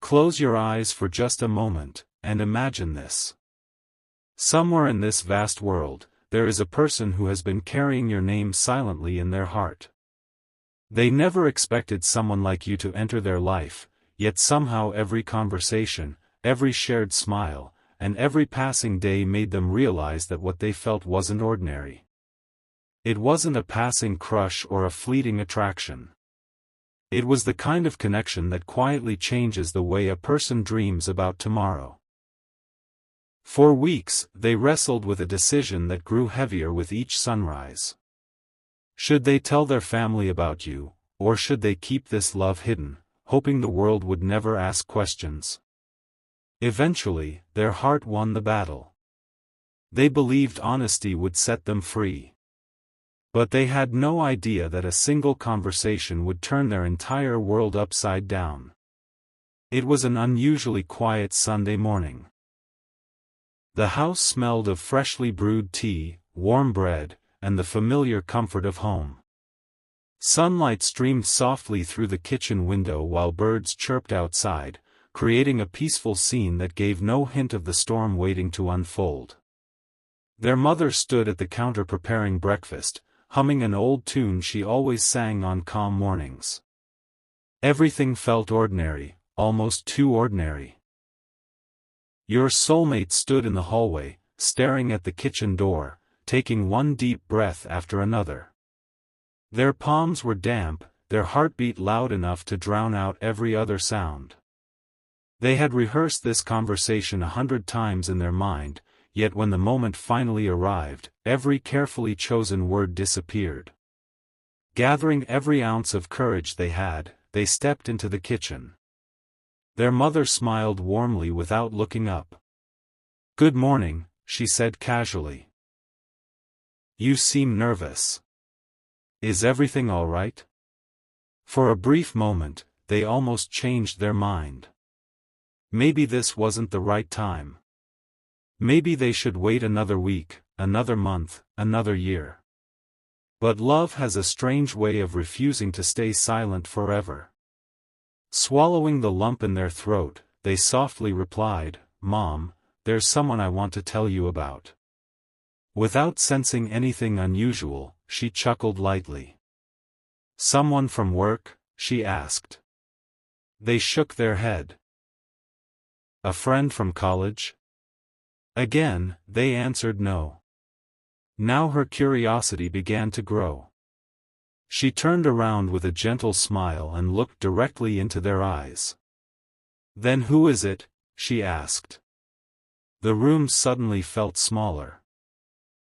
Close your eyes for just a moment, and imagine this. Somewhere in this vast world, there is a person who has been carrying your name silently in their heart. They never expected someone like you to enter their life, yet somehow every conversation, every shared smile, and every passing day made them realize that what they felt wasn't ordinary. It wasn't a passing crush or a fleeting attraction. It was the kind of connection that quietly changes the way a person dreams about tomorrow. For weeks, they wrestled with a decision that grew heavier with each sunrise. Should they tell their family about you, or should they keep this love hidden, hoping the world would never ask questions? Eventually, their heart won the battle. They believed honesty would set them free. But they had no idea that a single conversation would turn their entire world upside down. It was an unusually quiet Sunday morning. The house smelled of freshly brewed tea, warm bread, and the familiar comfort of home. Sunlight streamed softly through the kitchen window while birds chirped outside, creating a peaceful scene that gave no hint of the storm waiting to unfold. Their mother stood at the counter preparing breakfast, humming an old tune she always sang on calm mornings. Everything felt ordinary, almost too ordinary. Your soulmate stood in the hallway, staring at the kitchen door, taking one deep breath after another. Their palms were damp, their heartbeat loud enough to drown out every other sound. They had rehearsed this conversation 100 times in their mind, yet when the moment finally arrived, every carefully chosen word disappeared. Gathering every ounce of courage they had, they stepped into the kitchen. Their mother smiled warmly without looking up. "Good morning," she said casually. "You seem nervous. Is everything all right?" For a brief moment, they almost changed their mind. Maybe this wasn't the right time. Maybe they should wait another week, another month, another year. But love has a strange way of refusing to stay silent forever. Swallowing the lump in their throat, they softly replied, "Mom, there's someone I want to tell you about." Without sensing anything unusual, she chuckled lightly. "Someone from work?" she asked. They shook their head. "A friend from college?" Again, they answered no. Now her curiosity began to grow. She turned around with a gentle smile and looked directly into their eyes. "Then who is it?" she asked. The room suddenly felt smaller.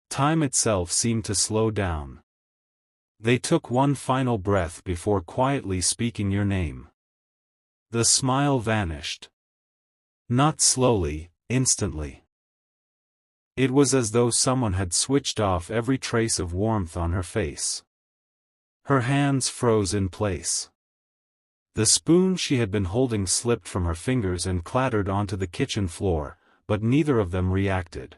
Time itself seemed to slow down. They took one final breath before quietly speaking your name. The smile vanished. Not slowly, instantly. It was as though someone had switched off every trace of warmth on her face. Her hands froze in place. The spoon she had been holding slipped from her fingers and clattered onto the kitchen floor, but neither of them reacted.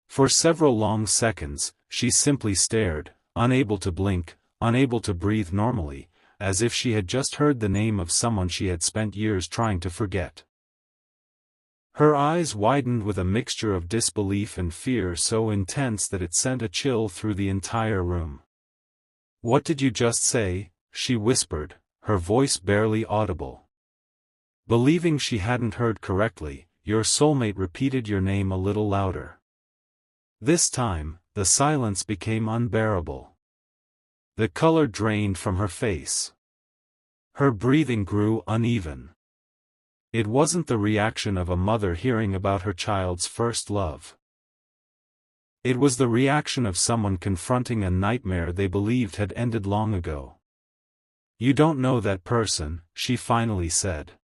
For several long seconds, she simply stared, unable to blink, unable to breathe normally, as if she had just heard the name of someone she had spent years trying to forget. Her eyes widened with a mixture of disbelief and fear so intense that it sent a chill through the entire room. "What did you just say?" she whispered, her voice barely audible. Believing she hadn't heard correctly, your soulmate repeated your name a little louder. This time, the silence became unbearable. The color drained from her face. Her breathing grew uneven. It wasn't the reaction of a mother hearing about her child's first love. It was the reaction of someone confronting a nightmare they believed had ended long ago. "You don't know that person," she finally said.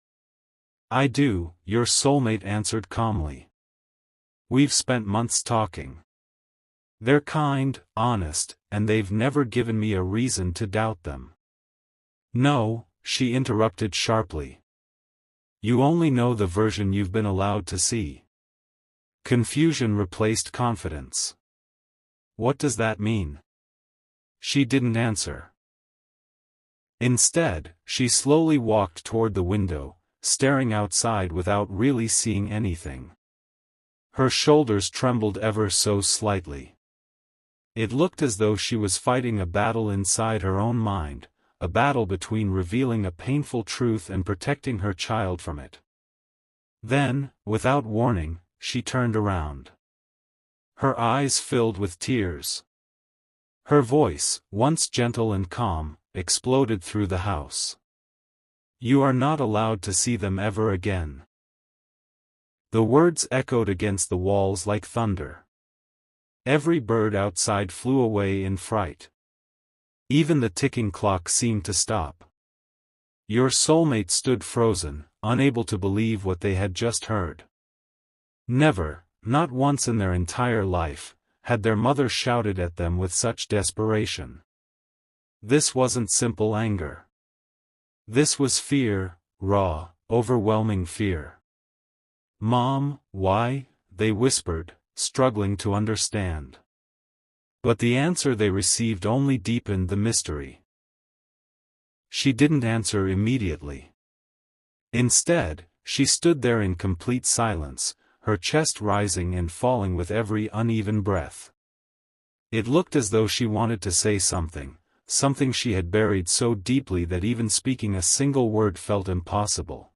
"I do," your soulmate answered calmly. "We've spent months talking. They're kind, honest, and they've never given me a reason to doubt them." "No," she interrupted sharply. "You only know the version you've been allowed to see." Confusion replaced confidence. "What does that mean?" She didn't answer. Instead, she slowly walked toward the window, staring outside without really seeing anything. Her shoulders trembled ever so slightly. It looked as though she was fighting a battle inside her own mind, a battle between revealing a painful truth and protecting her child from it. Then, without warning, she turned around. Her eyes filled with tears. Her voice, once gentle and calm, exploded through the house. "You are not allowed to see them ever again." The words echoed against the walls like thunder. Every bird outside flew away in fright. Even the ticking clock seemed to stop. Your soulmate stood frozen, unable to believe what they had just heard. Never, not once in their entire life, had their mother shouted at them with such desperation. This wasn't simple anger. This was fear, raw, overwhelming fear. "Mom, why?" they whispered, struggling to understand. But the answer they received only deepened the mystery. She didn't answer immediately. Instead, she stood there in complete silence, her chest rising and falling with every uneven breath. It looked as though she wanted to say something, something she had buried so deeply that even speaking a single word felt impossible.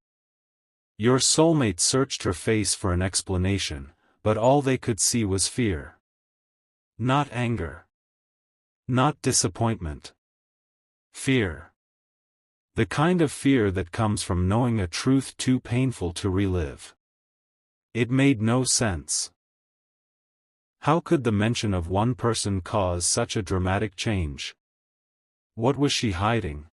Your soulmate searched her face for an explanation, but all they could see was fear. Not anger. Not disappointment. Fear. The kind of fear that comes from knowing a truth too painful to relive. It made no sense. How could the mention of one person cause such a dramatic change? What was she hiding?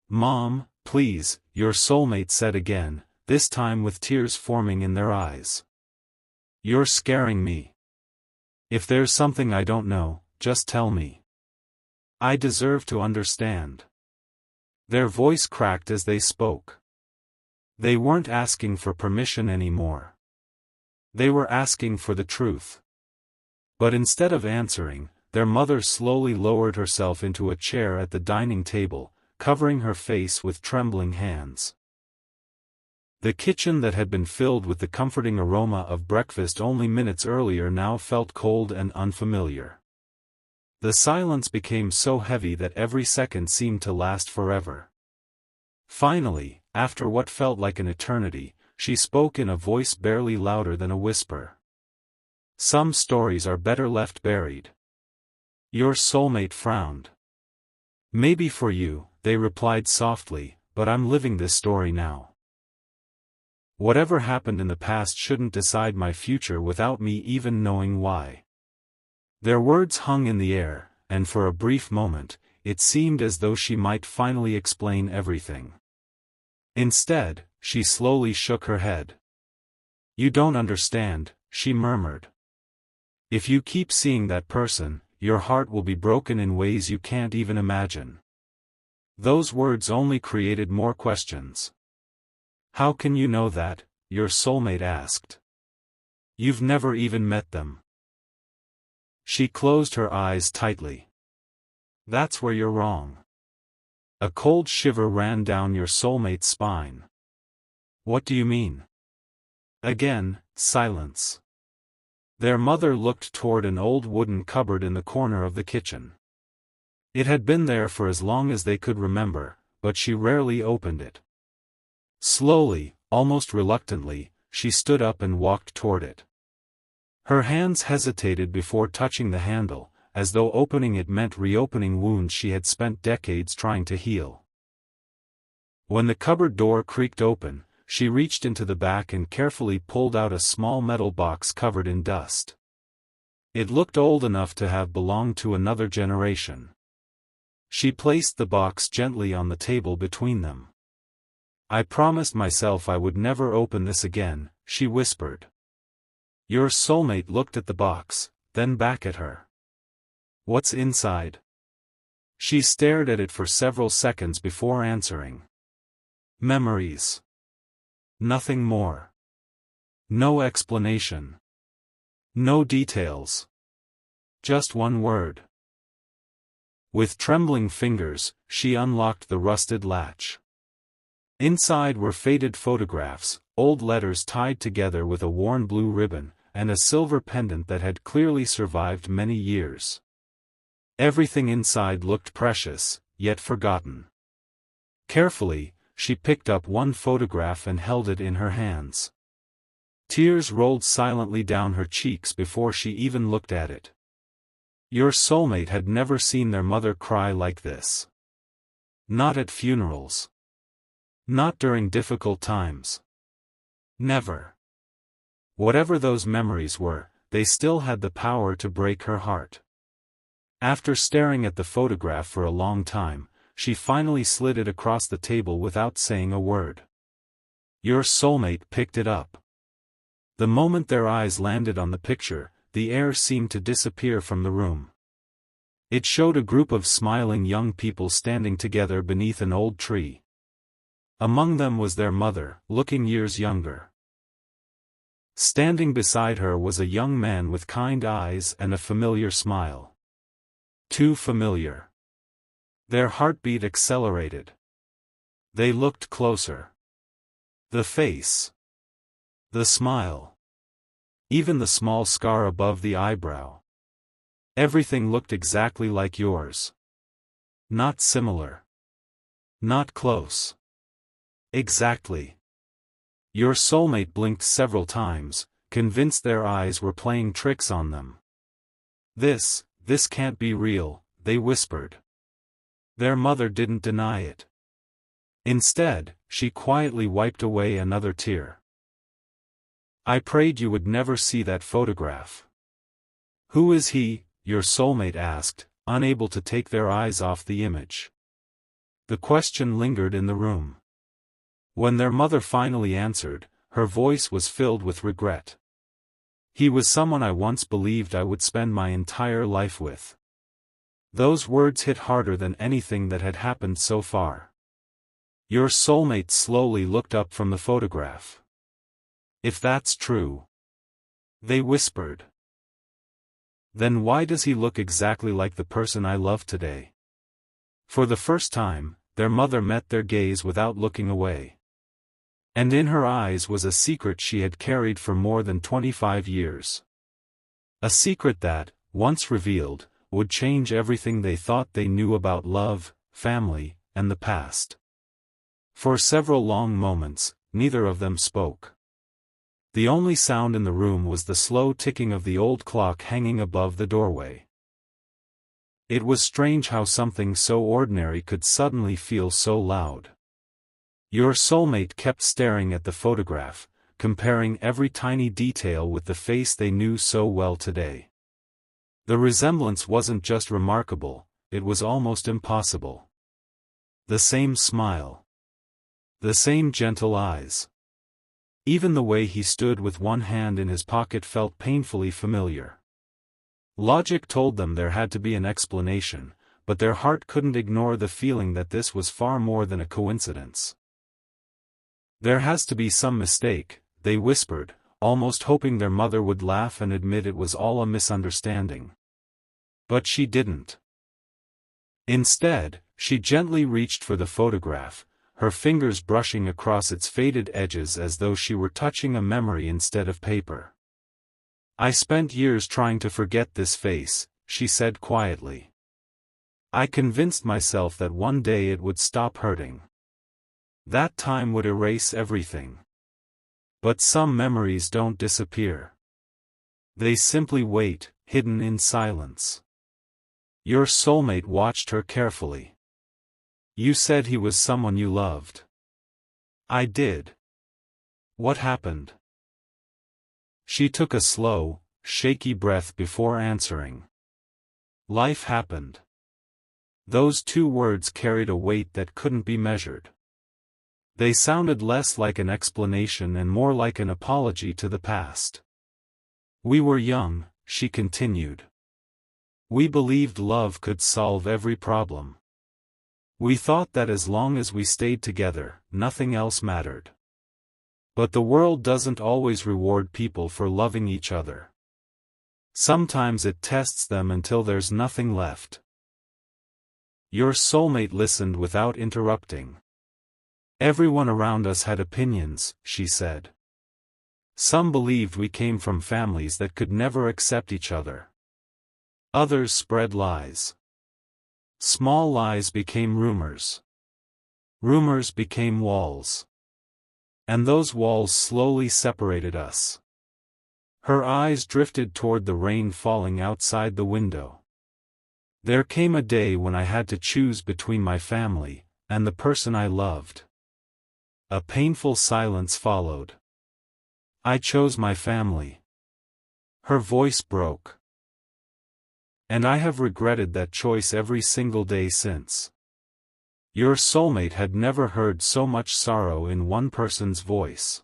"Mom, please," your soulmate said again, this time with tears forming in their eyes. "You're scaring me. If there's something I don't know, just tell me. I deserve to understand." Their voice cracked as they spoke. They weren't asking for permission anymore. They were asking for the truth. But instead of answering, their mother slowly lowered herself into a chair at the dining table, covering her face with trembling hands. The kitchen that had been filled with the comforting aroma of breakfast only minutes earlier now felt cold and unfamiliar. The silence became so heavy that every second seemed to last forever. Finally, after what felt like an eternity, she spoke in a voice barely louder than a whisper. "Some stories are better left buried." Your soulmate frowned. "Maybe for you," they replied softly, "but I'm living this story now. Whatever happened in the past shouldn't decide my future without me even knowing why." Their words hung in the air, and for a brief moment, it seemed as though she might finally explain everything. Instead, she slowly shook her head. "You don't understand," she murmured. "If you keep seeing that person, your heart will be broken in ways you can't even imagine." Those words only created more questions. "How can you know that?" your soulmate asked. "You've never even met them." She closed her eyes tightly. "That's where you're wrong." A cold shiver ran down your soulmate's spine. "What do you mean?" Again, silence. Their mother looked toward an old wooden cupboard in the corner of the kitchen. It had been there for as long as they could remember, but she rarely opened it. Slowly, almost reluctantly, she stood up and walked toward it. Her hands hesitated before touching the handle, as though opening it meant reopening wounds she had spent decades trying to heal. When the cupboard door creaked open, she reached into the back and carefully pulled out a small metal box covered in dust. It looked old enough to have belonged to another generation. She placed the box gently on the table between them. "I promised myself I would never open this again," she whispered. Your soulmate looked at the box, then back at her. "What's inside?" She stared at it for several seconds before answering. "Memories. Nothing more. No explanation. No details. Just one word." With trembling fingers, she unlocked the rusted latch. Inside were faded photographs, old letters tied together with a worn blue ribbon, and a silver pendant that had clearly survived many years. Everything inside looked precious, yet forgotten. Carefully, she picked up one photograph and held it in her hands. Tears rolled silently down her cheeks before she even looked at it. Your soulmate had never seen their mother cry like this. Not at funerals. Not during difficult times. Never. Whatever those memories were, they still had the power to break her heart. After staring at the photograph for a long time, she finally slid it across the table without saying a word. Your soulmate picked it up. The moment their eyes landed on the picture, the air seemed to disappear from the room. It showed a group of smiling young people standing together beneath an old tree. Among them was their mother, looking years younger. Standing beside her was a young man with kind eyes and a familiar smile. Too familiar. Their heartbeat accelerated. They looked closer. The face. The smile. Even the small scar above the eyebrow. Everything looked exactly like yours. Not similar. Not close. Exactly. Your soulmate blinked several times, convinced their eyes were playing tricks on them. This can't be real, they whispered. Their mother didn't deny it. Instead, she quietly wiped away another tear. I prayed you would never see that photograph. Who is he? Your soulmate asked, unable to take their eyes off the image. The question lingered in the room. When their mother finally answered, her voice was filled with regret. He was someone I once believed I would spend my entire life with. Those words hit harder than anything that had happened so far. Your soulmate slowly looked up from the photograph. If that's true, they whispered. Then why does he look exactly like the person I love today? For the first time, their mother met their gaze without looking away. And in her eyes was a secret she had carried for more than 25 years. A secret that, once revealed, would change everything they thought they knew about love, family, and the past. For several long moments, neither of them spoke. The only sound in the room was the slow ticking of the old clock hanging above the doorway. It was strange how something so ordinary could suddenly feel so loud. Your soulmate kept staring at the photograph, comparing every tiny detail with the face they knew so well today. The resemblance wasn't just remarkable, it was almost impossible. The same smile. The same gentle eyes. Even the way he stood with one hand in his pocket felt painfully familiar. Logic told them there had to be an explanation, but their heart couldn't ignore the feeling that this was far more than a coincidence. There has to be some mistake, they whispered, almost hoping their mother would laugh and admit it was all a misunderstanding. But she didn't. Instead, she gently reached for the photograph, her fingers brushing across its faded edges as though she were touching a memory instead of paper. I spent years trying to forget this face, she said quietly. I convinced myself that one day it would stop hurting. That time would erase everything. But some memories don't disappear. They simply wait, hidden in silence. Your soulmate watched her carefully. You said he was someone you loved. I did. What happened? She took a slow, shaky breath before answering. Life happened. Those two words carried a weight that couldn't be measured. They sounded less like an explanation and more like an apology to the past. We were young, she continued. We believed love could solve every problem. We thought that as long as we stayed together, nothing else mattered. But the world doesn't always reward people for loving each other. Sometimes it tests them until there's nothing left. Your soulmate listened without interrupting. Everyone around us had opinions, she said. Some believed we came from families that could never accept each other. Others spread lies. Small lies became rumors. Rumors became walls. And those walls slowly separated us. Her eyes drifted toward the rain falling outside the window. There came a day when I had to choose between my family and the person I loved. A painful silence followed. I chose my family. Her voice broke. And I have regretted that choice every single day since. Your soulmate had never heard so much sorrow in one person's voice.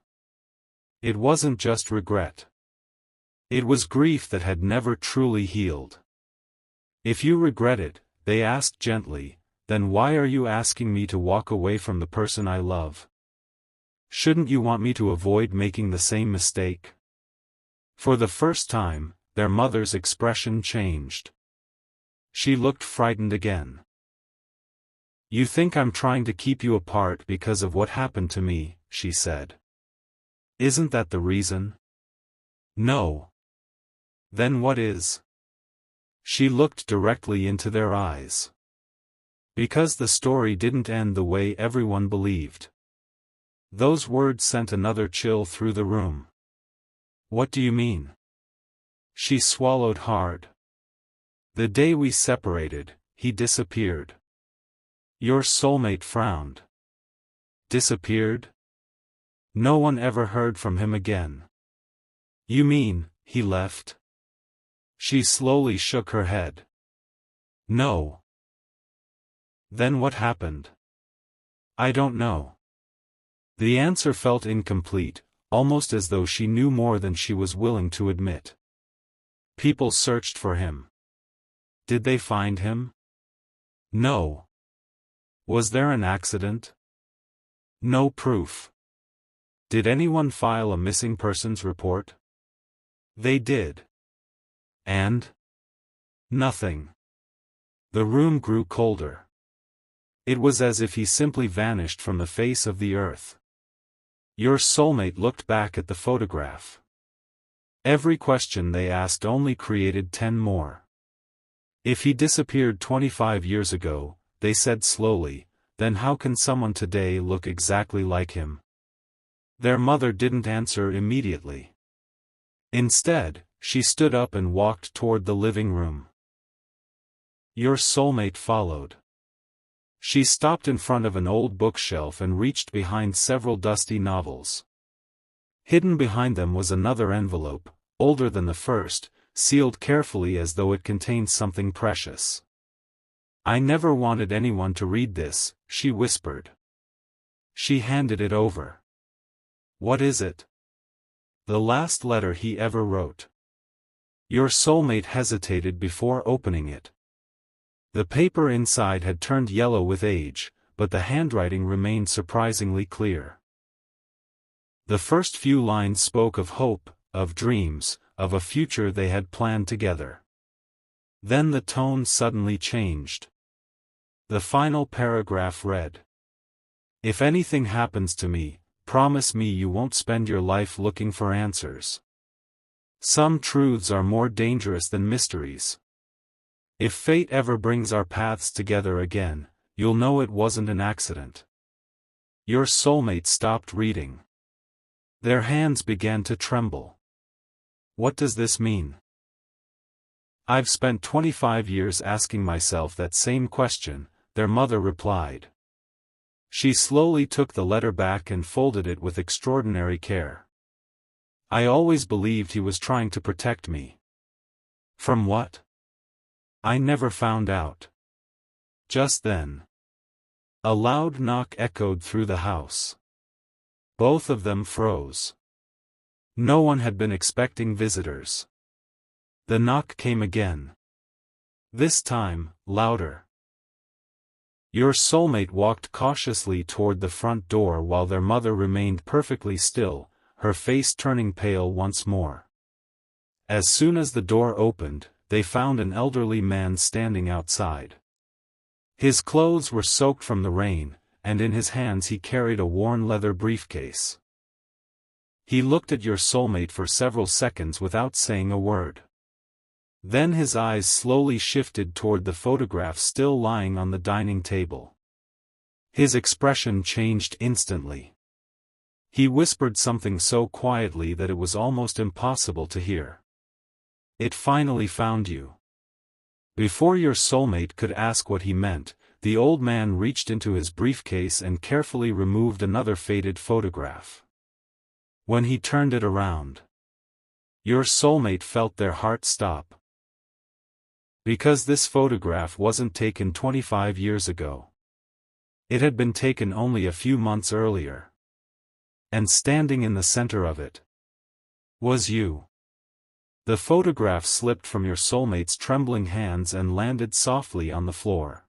It wasn't just regret. It was grief that had never truly healed. If you regret it, they asked gently, then why are you asking me to walk away from the person I love? Shouldn't you want me to avoid making the same mistake? For the first time, their mother's expression changed. She looked frightened again. You think I'm trying to keep you apart because of what happened to me, she said. Isn't that the reason? No. Then what is? She looked directly into their eyes. Because the story didn't end the way everyone believed. Those words sent another chill through the room. What do you mean? She swallowed hard. The day we separated, he disappeared. Your soulmate frowned. Disappeared? No one ever heard from him again. You mean, he left? She slowly shook her head. No. Then what happened? I don't know. The answer felt incomplete, almost as though she knew more than she was willing to admit. People searched for him. Did they find him? No. Was there an accident? No proof. Did anyone file a missing persons report? They did. And? Nothing. The room grew colder. It was as if he simply vanished from the face of the earth. Your soulmate looked back at the photograph. Every question they asked only created 10 more. If he disappeared 25 years ago, they said slowly, then how can someone today look exactly like him? Their mother didn't answer immediately. Instead, she stood up and walked toward the living room. Your soulmate followed. She stopped in front of an old bookshelf and reached behind several dusty novels. Hidden behind them was another envelope, older than the first, sealed carefully as though it contained something precious. I never wanted anyone to read this, she whispered. She handed it over. What is it? The last letter he ever wrote. Your soulmate hesitated before opening it. The paper inside had turned yellow with age, but the handwriting remained surprisingly clear. The first few lines spoke of hope, of dreams, of a future they had planned together. Then the tone suddenly changed. The final paragraph read: If anything happens to me, promise me you won't spend your life looking for answers. Some truths are more dangerous than mysteries. If fate ever brings our paths together again, you'll know it wasn't an accident. Your soulmate stopped reading. Their hands began to tremble. What does this mean? I've spent 25 years asking myself that same question, their mother replied. She slowly took the letter back and folded it with extraordinary care. I always believed he was trying to protect me. From what? I never found out. Just then, a loud knock echoed through the house. Both of them froze. No one had been expecting visitors. The knock came again. This time, louder. Your soulmate walked cautiously toward the front door while their mother remained perfectly still, her face turning pale once more. As soon as the door opened, they found an elderly man standing outside. His clothes were soaked from the rain, and in his hands he carried a worn leather briefcase. He looked at your soulmate for several seconds without saying a word. Then his eyes slowly shifted toward the photograph still lying on the dining table. His expression changed instantly. He whispered something so quietly that it was almost impossible to hear. "It finally found you." Before your soulmate could ask what he meant, the old man reached into his briefcase and carefully removed another faded photograph. When he turned it around, your soulmate felt their heart stop. Because this photograph wasn't taken 25 years ago. It had been taken only a few months earlier. And standing in the center of it was you. The photograph slipped from your soulmate's trembling hands and landed softly on the floor.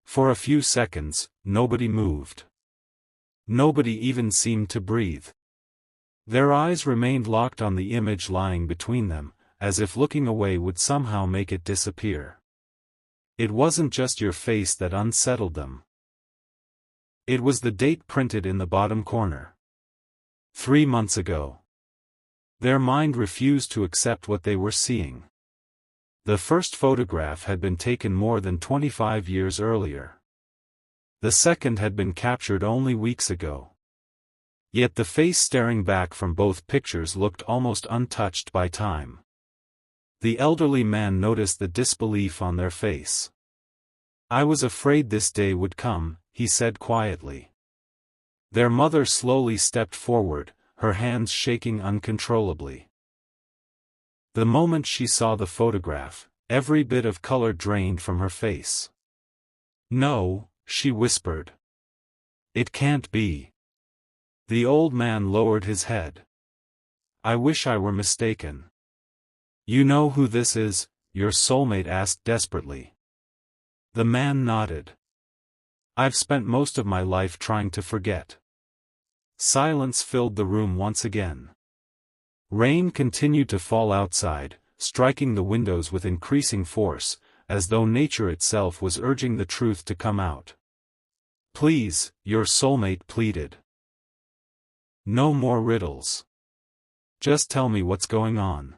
For a few seconds, nobody moved. Nobody even seemed to breathe. Their eyes remained locked on the image lying between them, as if looking away would somehow make it disappear. It wasn't just your face that unsettled them. It was the date printed in the bottom corner. 3 months ago. Their mind refused to accept what they were seeing. The first photograph had been taken more than 25 years earlier. The second had been captured only weeks ago. Yet the face staring back from both pictures looked almost untouched by time. The elderly man noticed the disbelief on their face. "I was afraid this day would come," he said quietly. Their mother slowly stepped forward, her hands shaking uncontrollably. The moment she saw the photograph, every bit of color drained from her face. "No," she whispered. "It can't be." The old man lowered his head. "I wish I were mistaken." "You know who this is?" your soulmate asked desperately. The man nodded. "I've spent most of my life trying to forget." Silence filled the room once again. Rain continued to fall outside, striking the windows with increasing force, as though nature itself was urging the truth to come out. "Please," your soulmate pleaded. "No more riddles. Just tell me what's going on."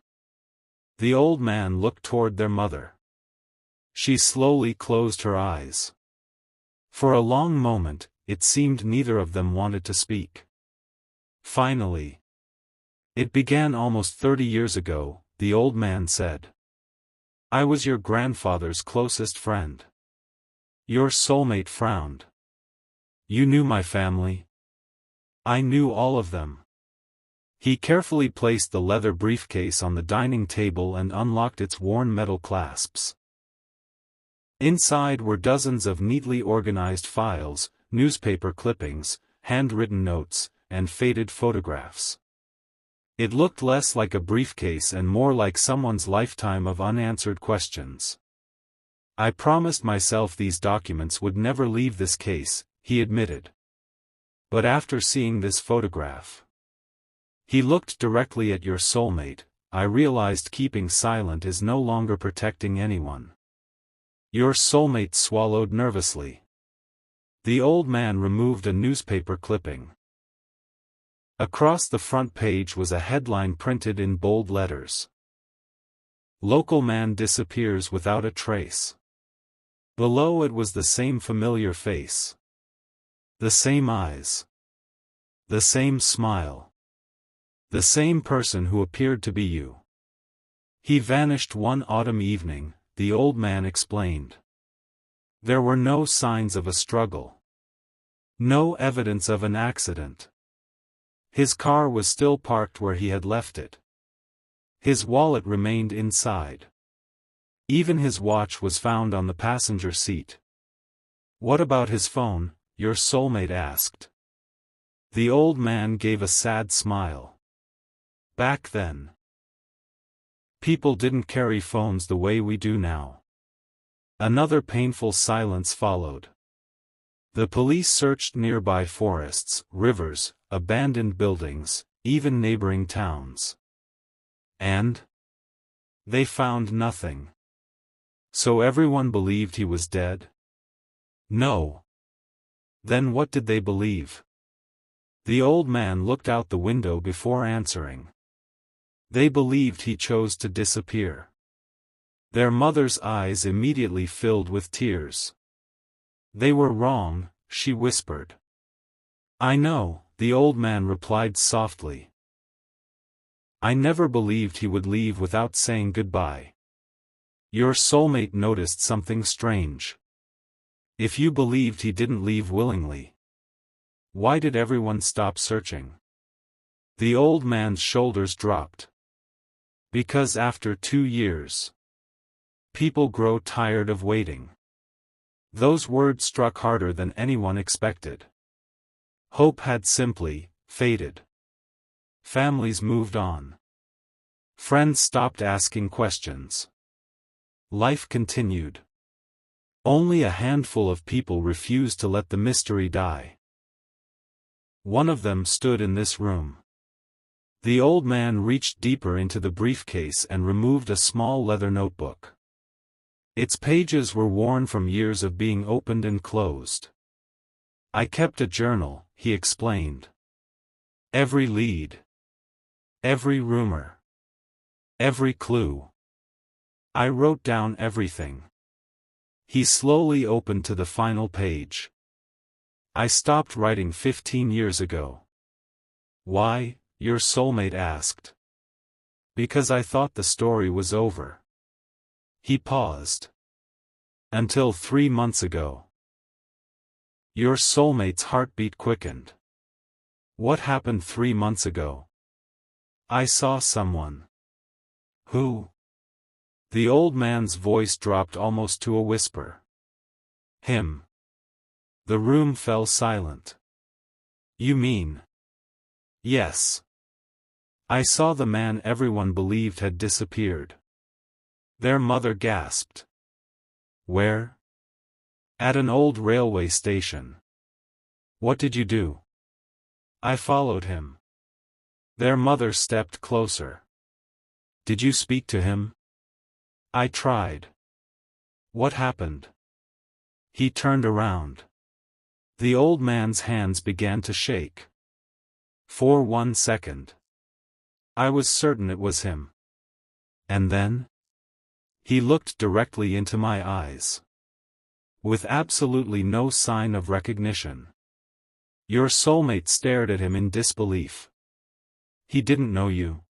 The old man looked toward their mother. She slowly closed her eyes. For a long moment, it seemed neither of them wanted to speak. Finally, "It began almost 30 years ago," the old man said. "I was your grandfather's closest friend." Your soulmate frowned. "You knew my family?" "I knew all of them." He carefully placed the leather briefcase on the dining table and unlocked its worn metal clasps. Inside were dozens of neatly organized files, newspaper clippings, handwritten notes, and faded photographs. It looked less like a briefcase and more like someone's lifetime of unanswered questions. "I promised myself these documents would never leave this case," he admitted. "But after seeing this photograph," he looked directly at your soulmate, "I realized keeping silent is no longer protecting anyone." Your soulmate swallowed nervously. The old man removed a newspaper clipping. Across the front page was a headline printed in bold letters. "Local man disappears without a trace." Below it was the same familiar face. The same eyes. The same smile. The same person who appeared to be you. "He vanished one autumn evening," the old man explained. There were no signs of a struggle. No evidence of an accident. His car was still parked where he had left it. His wallet remained inside. Even his watch was found on the passenger seat. "What about his phone?" your soulmate asked. The old man gave a sad smile. "Back then, people didn't carry phones the way we do now." Another painful silence followed. The police searched nearby forests, rivers, abandoned buildings, even neighboring towns. And they found nothing. So everyone believed he was dead? No. Then what did they believe? The old man looked out the window before answering. They believed he chose to disappear. Their mother's eyes immediately filled with tears. They were wrong, she whispered. I know, the old man replied softly. I never believed he would leave without saying goodbye. Your soulmate noticed something strange. If you believed he didn't leave willingly, why did everyone stop searching? The old man's shoulders dropped. Because after 2 years, people grow tired of waiting. Those words struck harder than anyone expected. Hope had simply faded. Families moved on. Friends stopped asking questions. Life continued. Only a handful of people refused to let the mystery die. One of them stood in this room. The old man reached deeper into the briefcase and removed a small leather notebook. Its pages were worn from years of being opened and closed. I kept a journal, he explained. Every lead. Every rumor. Every clue. I wrote down everything. He slowly opened to the final page. I stopped writing 15 years ago. Why? Your soulmate asked. Because I thought the story was over. He paused. Until 3 months ago. Your soulmate's heartbeat quickened. What happened 3 months ago? I saw someone. Who? The old man's voice dropped almost to a whisper. Him. The room fell silent. You mean? Yes. I saw the man everyone believed had disappeared. Their mother gasped. Where? At an old railway station. What did you do? I followed him. Their mother stepped closer. Did you speak to him? I tried. What happened? He turned around. The old man's hands began to shake. For 1 second. I was certain it was him. And then? He looked directly into my eyes. With absolutely no sign of recognition. Your soulmate stared at him in disbelief. He didn't know you.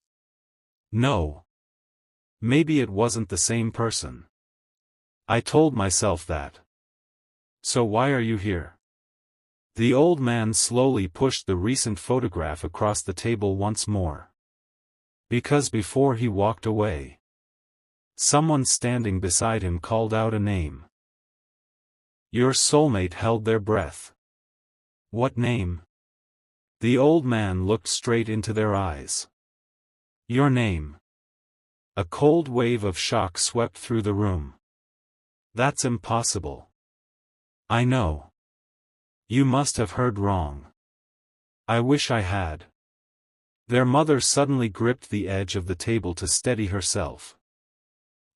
No. Maybe it wasn't the same person. I told myself that. So why are you here? The old man slowly pushed the recent photograph across the table once more. Because before he walked away, someone standing beside him called out a name. Your soulmate held their breath. What name? The old man looked straight into their eyes. Your name. A cold wave of shock swept through the room. That's impossible. I know. You must have heard wrong. I wish I had. Their mother suddenly gripped the edge of the table to steady herself.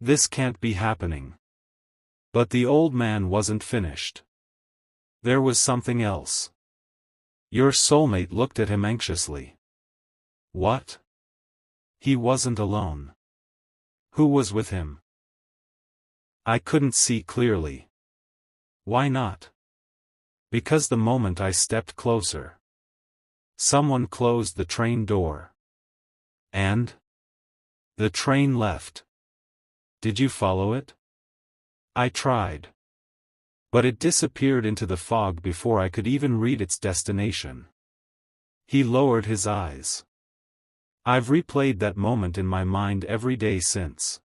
This can't be happening. But the old man wasn't finished. There was something else. Your soulmate looked at him anxiously. What? He wasn't alone. Who was with him? I couldn't see clearly. Why not? Because the moment I stepped closer, someone closed the train door. And? The train left. Did you follow it? I tried. But it disappeared into the fog before I could even read its destination. He lowered his eyes. I've replayed that moment in my mind every day since.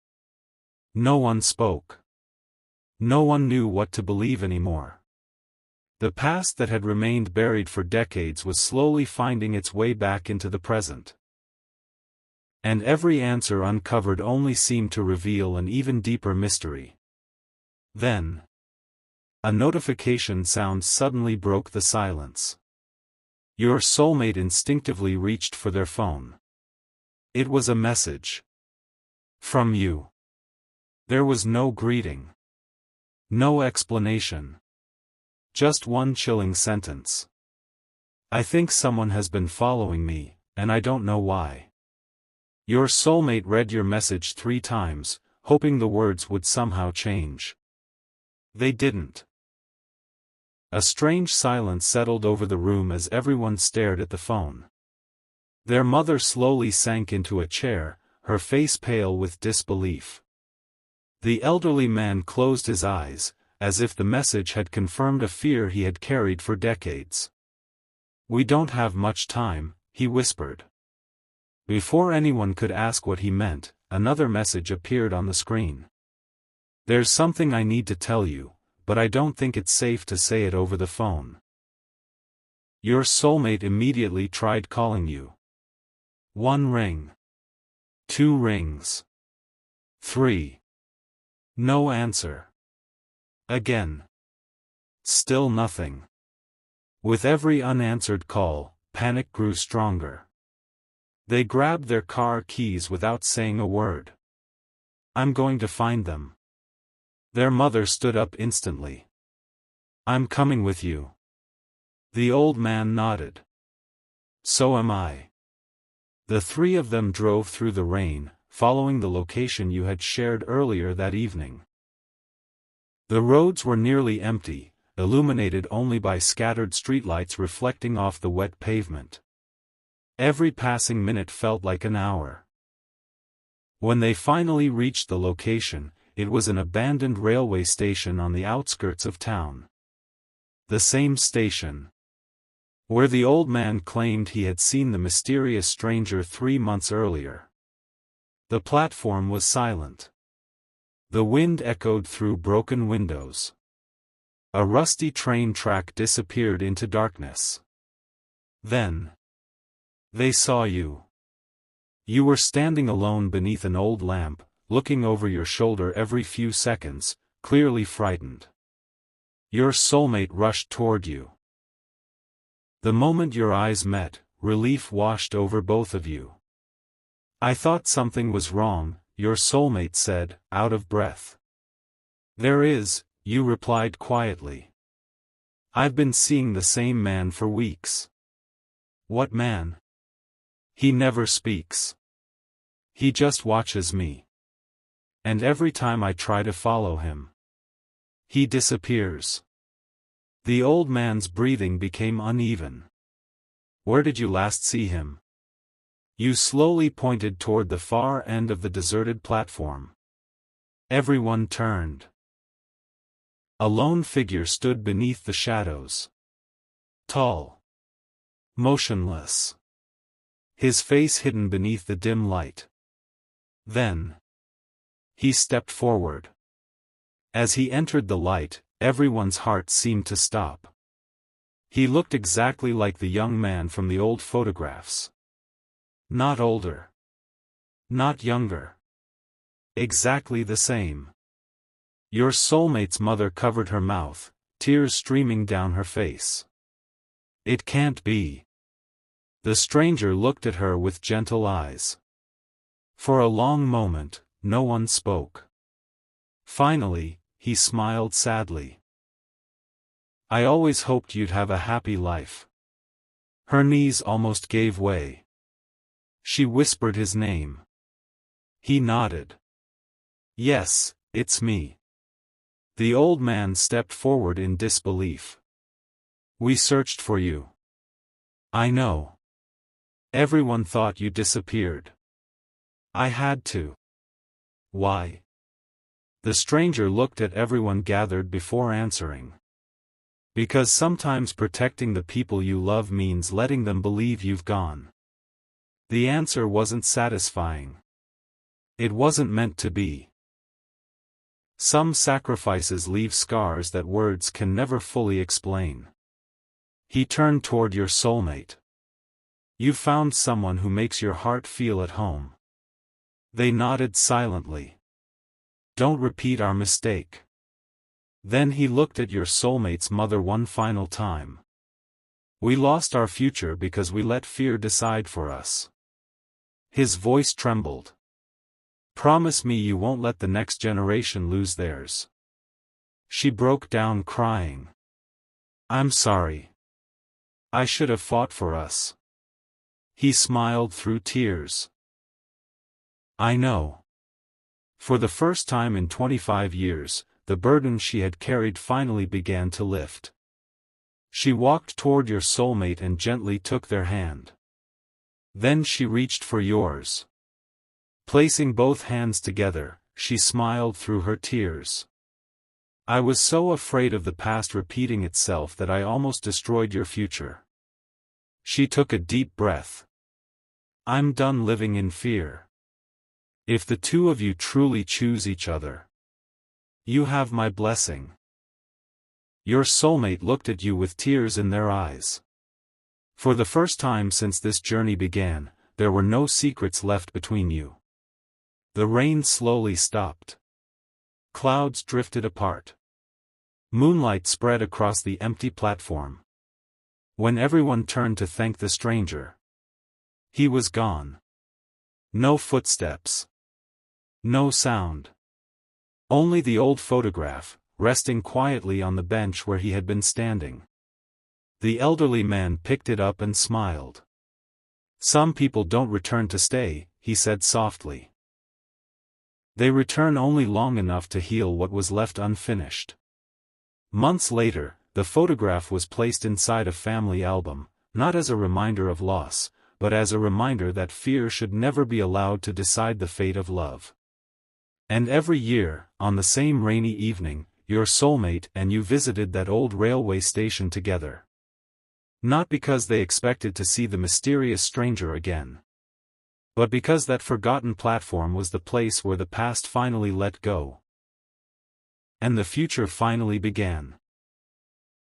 No one spoke. No one knew what to believe anymore. The past that had remained buried for decades was slowly finding its way back into the present. And every answer uncovered only seemed to reveal an even deeper mystery. Then, a notification sound suddenly broke the silence. Your soulmate instinctively reached for their phone. It was a message. From you. There was no greeting. No explanation. Just one chilling sentence. I think someone has been following me, and I don't know why. Your soulmate read your message 3 times, hoping the words would somehow change. They didn't. A strange silence settled over the room as everyone stared at the phone. Their mother slowly sank into a chair, her face pale with disbelief. The elderly man closed his eyes, as if the message had confirmed a fear he had carried for decades. "We don't have much time," he whispered. Before anyone could ask what he meant, another message appeared on the screen. "There's something I need to tell you, but I don't think it's safe to say it over the phone. Your soulmate immediately tried calling you. 1 ring. 2 rings. 3. No answer. Again. Still nothing. With every unanswered call, panic grew stronger. They grabbed their car keys without saying a word. "I'm going to find them." Their mother stood up instantly. "I'm coming with you." The old man nodded. "So am I." The 3 of them drove through the rain, following the location you had shared earlier that evening. The roads were nearly empty, illuminated only by scattered streetlights reflecting off the wet pavement. Every passing minute felt like an hour. When they finally reached the location, it was an abandoned railway station on the outskirts of town. The same station where the old man claimed he had seen the mysterious stranger 3 months earlier. The platform was silent. The wind echoed through broken windows. A rusty train track disappeared into darkness. Then they saw you. You were standing alone beneath an old lamp, looking over your shoulder every few seconds, clearly frightened. Your soulmate rushed toward you. The moment your eyes met, relief washed over both of you. "I thought something was wrong," your soulmate said, out of breath. "There is," you replied quietly. "I've been seeing the same man for weeks." "What man?" "He never speaks. He just watches me. And every time I try to follow him, he disappears." The old man's breathing became uneven. "Where did you last see him?" You slowly pointed toward the far end of the deserted platform. Everyone turned. A lone figure stood beneath the shadows. Tall. Motionless. His face hidden beneath the dim light. Then he stepped forward. As he entered the light, everyone's heart seemed to stop. He looked exactly like the young man from the old photographs. Not older. Not younger. Exactly the same. Your soulmate's mother covered her mouth, tears streaming down her face. "It can't be." The stranger looked at her with gentle eyes. For a long moment, no one spoke. Finally, he smiled sadly. "I always hoped you'd have a happy life." Her knees almost gave way. She whispered his name. He nodded. "Yes, it's me." The old man stepped forward in disbelief. "We searched for you." "I know. Everyone thought you disappeared." "I had to." "Why?" The stranger looked at everyone gathered before answering. "Because sometimes protecting the people you love means letting them believe you've gone." The answer wasn't satisfying. It wasn't meant to be. Some sacrifices leave scars that words can never fully explain. He turned toward your soulmate. "You found someone who makes your heart feel at home." They nodded silently. "Don't repeat our mistake." Then he looked at your soulmate's mother one final time. "We lost our future because we let fear decide for us." His voice trembled. "Promise me you won't let the next generation lose theirs." She broke down crying. I'm sorry. I should have fought for us. He smiled through tears. I know. For the first time in 25 years, the burden she had carried finally began to lift. She walked toward your soulmate and gently took their hand. Then she reached for yours. Placing both hands together, she smiled through her tears. I was so afraid of the past repeating itself that I almost destroyed your future. She took a deep breath. I'm done living in fear. If the two of you truly choose each other, you have my blessing. Your soulmate looked at you with tears in their eyes. For the first time since this journey began, there were no secrets left between you. The rain slowly stopped. Clouds drifted apart. Moonlight spread across the empty platform. When everyone turned to thank the stranger, he was gone. No footsteps. No sound. Only the old photograph, resting quietly on the bench where he had been standing. The elderly man picked it up and smiled. Some people don't return to stay, he said softly. They return only long enough to heal what was left unfinished. Months later, the photograph was placed inside a family album, not as a reminder of loss, but as a reminder that fear should never be allowed to decide the fate of love. And every year, on the same rainy evening, your soulmate and you visited that old railway station together. Not because they expected to see the mysterious stranger again, but because that forgotten platform was the place where the past finally let go, and the future finally began.